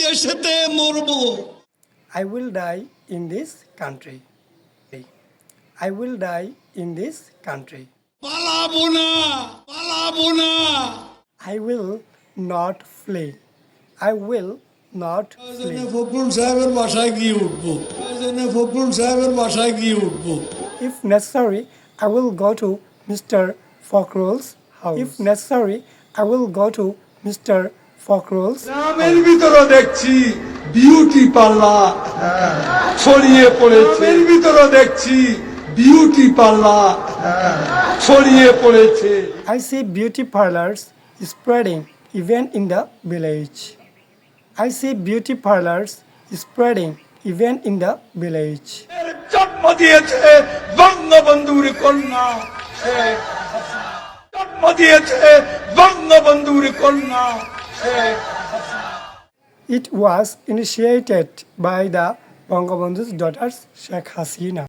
দেশেতে মরব। I will die in this country. I will die in this country. পালাবো না, পালাবো না। I will not flee. I will not flee. Fakhrul সাহেবের বাসায় গিয়ে উঠবো। ফখরুল সাহেবের বাসায় গিয়ে উঠবো। If necessary, I will go to Mr. Fokhrul's house. If necessary, I will go to Mr. Fokhrul's গ্রামের ভিতরে দেখছি বিউটি পার্লার ছড়িয়ে পড়েছে। গ্রামের ভিতরে দেখছি বিউটি পার্লার ছড়িয়ে পড়েছে। I see beauty parlors spreading even in the village. I see beauty parlors spreading even in the village. জন্ম দিয়েছে বঙ্গবন্ধুর কন্যা শেখ হাসিনা। জন্ম দিয়েছে বঙ্গবন্ধুর কন্যা Sheikh Hasina. It was initiated by the Bangabandhu's daughters Sheikh Hasina.